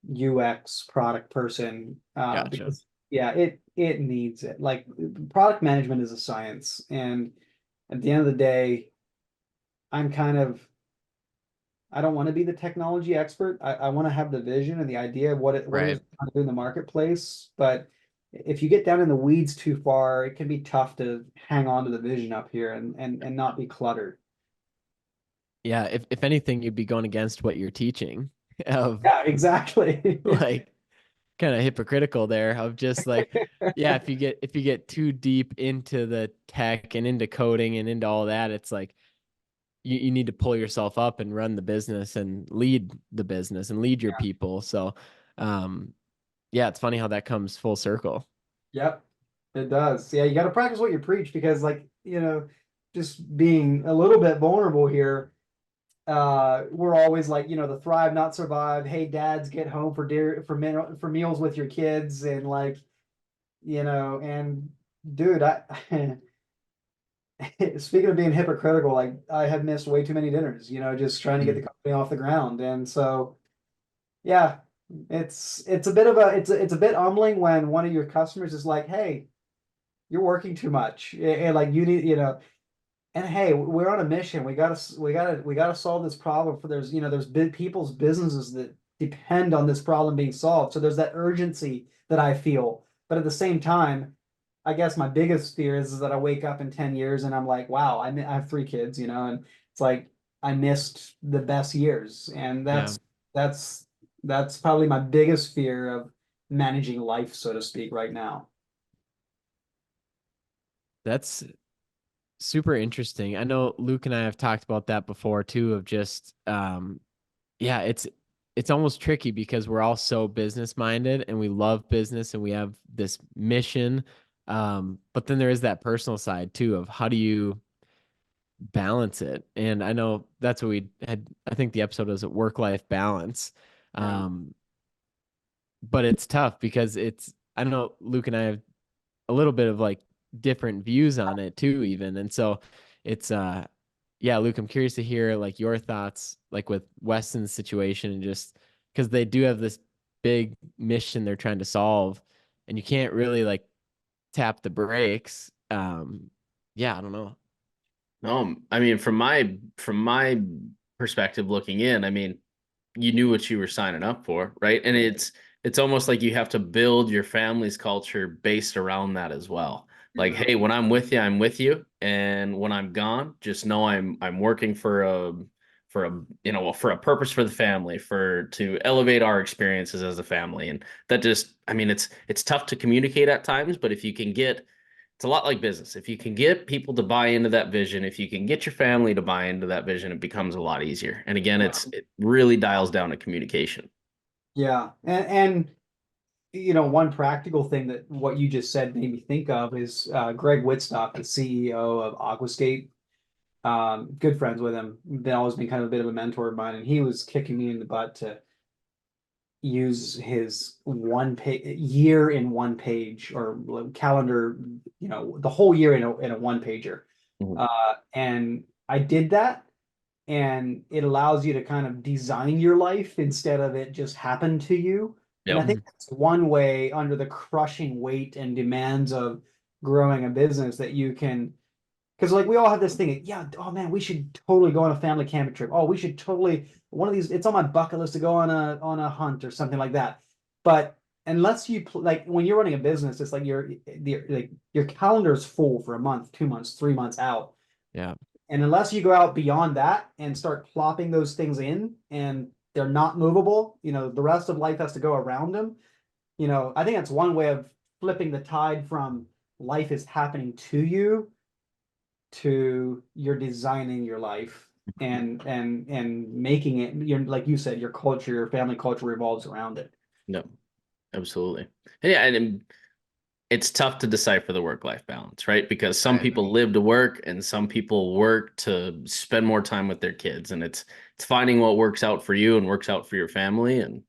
UX product person, Gotcha. because yeah, it needs it. Like product management is a science, and at the end of the day, I'm kind of I don't want to be the technology expert. I want to have the vision and the idea of what it is Right. we're trying to do in the marketplace. But if you get down in the weeds too far, it can be tough to hang on to the vision up here and not be cluttered. Yeah, if anything, you'd be going against what you're teaching of Yeah, exactly. like kind of hypocritical there of just like, yeah, if you get too deep into the tech and into coding and into all that, it's like you need to pull yourself up and run the business and lead the business and lead your Yeah. people. So um yeah, it's funny how that comes full circle. Yep, it does. Yeah, you got to practice what you preach because, like, just being a little bit vulnerable here, we're always like, the thrive, not survive. Hey, dads, get home for meals with your kids, and like, and dude, I speaking of being hypocritical, like I have missed way too many dinners, just trying to get the Mm. company off the ground, and so yeah, it's a bit of a it's a bit humbling when one of your customers is like, hey, you're working too much, and like you need, and hey, we're on a mission. We gotta solve this problem for there's big people's businesses that depend on this problem being solved. So there's that urgency that I feel. But at the same time, I guess my biggest fear is that I wake up in 10 years and I'm like, wow, I have 3 kids, and it's like I missed the best years. And Yeah. that's that's probably my biggest fear of managing life, so to speak, right now. That's super interesting. I know Luke and I have talked about that before too, of just yeah, it's almost tricky because we're all so business minded and we love business and we have this mission. But then there is that personal side too of how do you balance it? And I know that's what we had, I think the episode was a work-life balance. Yeah. Um, but it's tough because I know Luke and I have a little bit of like different views on it too, even. And so it's yeah, Luke, I'm curious to hear like your thoughts like with Weston's situation and just because they do have this big mission they're trying to solve and you can't really like tap the brakes. Yeah, I don't know. No, I mean, from my perspective looking in, I mean, you knew what you were signing up for, right? And it's almost like you have to build your family's culture based around that as well. Like, Yeah. hey, when I'm with you, I'm with you, and when I'm gone, just know I'm working for a purpose for the family, for to elevate our experiences as a family. And that just, I mean, it's tough to communicate at times, but if you can get it's a lot like business. If you can get people to buy into that vision, if you can get your family to buy into that vision, it becomes a lot easier. And again, Yeah. it really dials down to communication. Yeah. And one practical thing that what you just said made me think of is Greg Wittstock, the CEO of Aquascape. Good friends with him. Been always been kind of a bit of a mentor of mine, and he was kicking me in the butt to use his one page year in one page or calendar, the whole year in a one pager. Mhm. And I did that, and it allows you to kind of design your life instead of it just happen to you. And I Yep. think Mhm. that's one way under the crushing weight and demands of growing a business that you can, because like we all have this thing, yeah, oh man, we should totally go on a family camping trip. Oh, we should totally one of these. It's on my bucket list to go on a hunt or something like that. But unless you like when you're running a business, it's like your calendar is full for a month, 2 months, 3 months out. Yeah. And unless you go out beyond that and start plopping those things in and they're not movable, the rest of life has to go around them. I think that's one way of flipping the tide from life is happening to you to you're designing your life and making it like you said, your culture, your family culture revolves around it. No, absolutely. Yeah, and it's tough to decipher the work-life balance, right? Because some Right. people live to work and some people work to spend more time with their kids. And it's finding what works out for you and works out for your family. And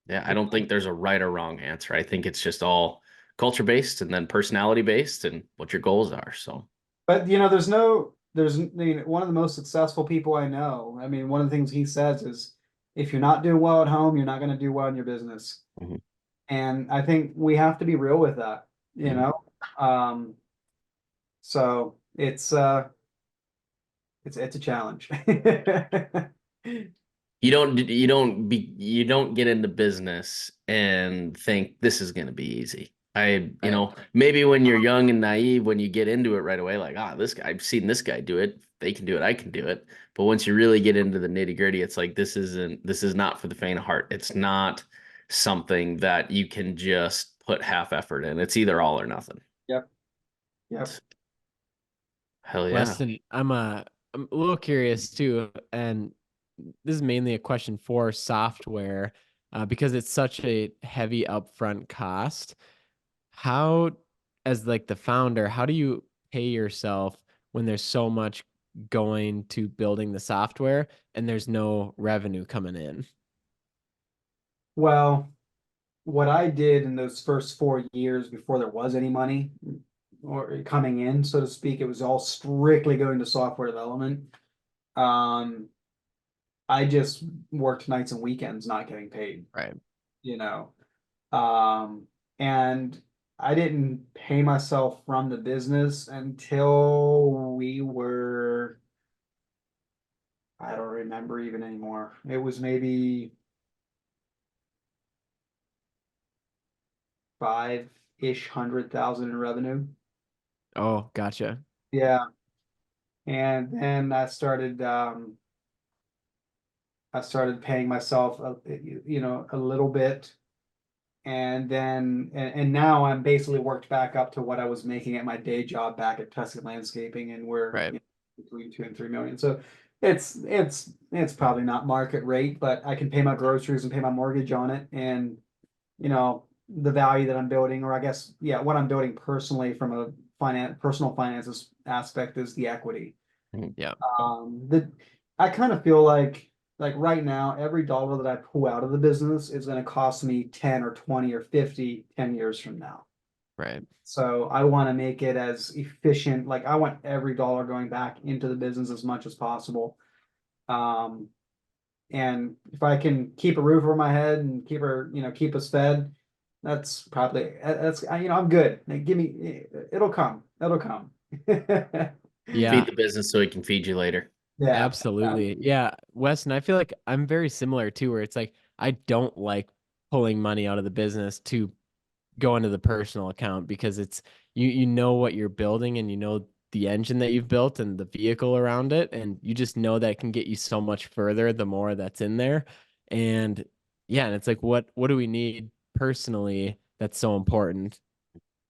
yeah, I don't think there's a right or wrong answer. I think it's just all culture based and then personality based and what your goals are. So, But there's one of the most successful people I know. I mean, one of the things he says is if you're not doing well at home, you're not going to do well in your business. mhm, And I think we have to be real with that, you mhm. know. So it's a challenge. You don't get into business and think this is going to be easy. Right. Maybe when you're young and naive, when you get into it right away, like, this guy, I've seen this guy do it. They can do it. I can do it. But once you really get into the nitty gritty, it's like, this is not for the faint of heart. It's not something that you can just put half effort in. It's either all or nothing. Yep. Yep. Hell yeah. Weston, I'm a little curious too, and this is mainly a question for software, because it's such a heavy upfront cost. How, as like the founder, how do you pay yourself when there's so much going to building the software and there's no revenue coming in? Well, what I did in those first 4 years before there was any money or coming in, so to speak, it was all strictly going to software development. Um, I just worked nights and weekends, not getting paid, Right. you know. Um, and I didn't pay myself from the business until we were, I don't remember even anymore. It was maybe 5-ish 100,000 in revenue. Oh, gotcha. Yeah. And then I started paying myself a little bit. And then and now I'm basically worked back up to what I was making at my day job back at Tuscan Landscaping, and we're Right. between 2 and 3 million. So it's probably not market rate, but I can pay my groceries and pay my mortgage on it, and the value that I'm building, or I guess what I'm building personally from a personal finances aspect is the equity. Yeah. The I kind of feel like right now, every dollar that I pull out of the business is going to cost me 10 or 20 or 50 10 years from now. Right. So I want to make it as efficient. Like I want every dollar going back into the business as much as possible. Um, and if I can keep a roof over my head and keep us fed, that's probably that's I'm good. Like, it'll come. It'll come. Yeah. Feed the business so he can feed you later. Yeah. Absolutely. Yeah. Weston, I feel like I'm very similar too, where it's like I don't like pulling money out of the business to go into the personal account because it's you know what you're building and you know the engine that you've built and the vehicle around it, and you just know that it can get you so much further the more that's in there. And yeah, and it's like what do we need personally that's so important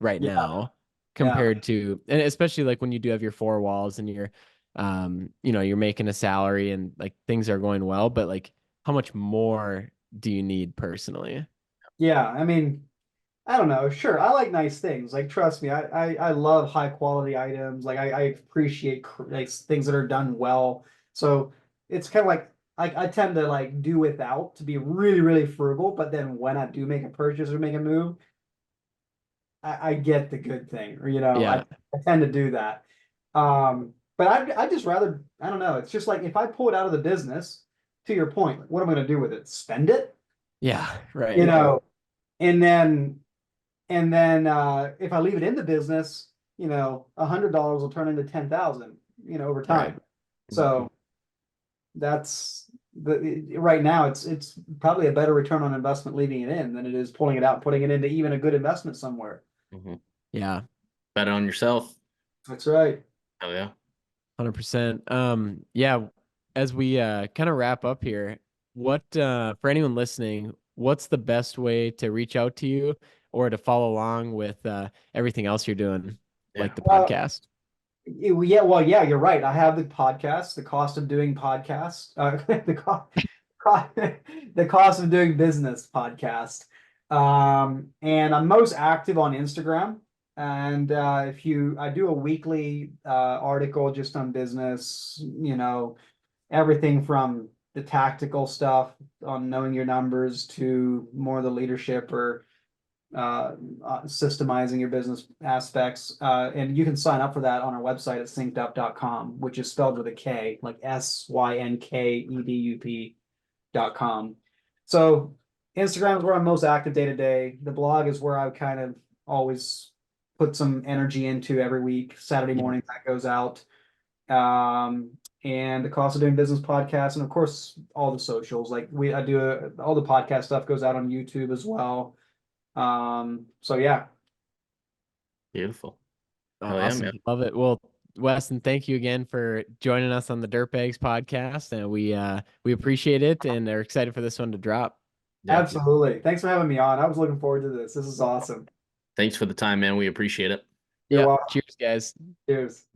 right Yeah. now Yeah. compared to, and especially like when you do have your four walls and you're you're making a salary and like things are going well, but like how much more do you need personally? Yeah. I mean, I don't know. Sure, I like nice things. Like, trust me, I love high quality items. Like, I appreciate like things that are done well. So it's kind of like I tend to like do without to be really, really frugal. But then when I do make a purchase or make a move, I get the good thing. Or Yeah. I tend to do that. But I just rather I don't know. It's just like if I pull it out of the business, to your point, what am I going to do with it? Spend it? Yeah. You Right. know, and then if I leave it in the business, $100 will turn into 10,000, over Right. time. So that's right now it's probably a better return on investment leaving it in than it is pulling it out, putting it into even a good investment somewhere. Yeah. Bet on yourself. That's right. Oh yeah. 100%. Yeah. As we kind of wrap up here, what for anyone listening, what's the best way to reach out to you or to follow along with everything else you're doing, like the podcast? Yeah, you're right. I have the podcast, the cost of doing podcasts, the cost of doing business podcast. And I'm most active on Instagram. And I do a weekly article just on business, everything from the tactical stuff on knowing your numbers to more the leadership or systemizing your business aspects. And you can sign up for that on our website at synkedup.com, which is spelled with a K, like SYNKEDUP.com. So Instagram is where I'm most active day to day. The blog is where I kind of always put some energy into every week. Saturday morning that goes out. And the cost of doing business podcast, and of course all the socials. Like I do all the podcast stuff goes out on YouTube as well. So yeah. Beautiful. Awesome. Yeah, man. Love it. Well, Weston, thank you again for joining us on the Dirtbags podcast. And we appreciate it and are excited for this one to drop. Yeah. Absolutely. Thanks for having me on. I was looking forward to this. This is awesome. Thanks for the time, man. We appreciate it. You're Yeah. welcome. Cheers, guys. Cheers.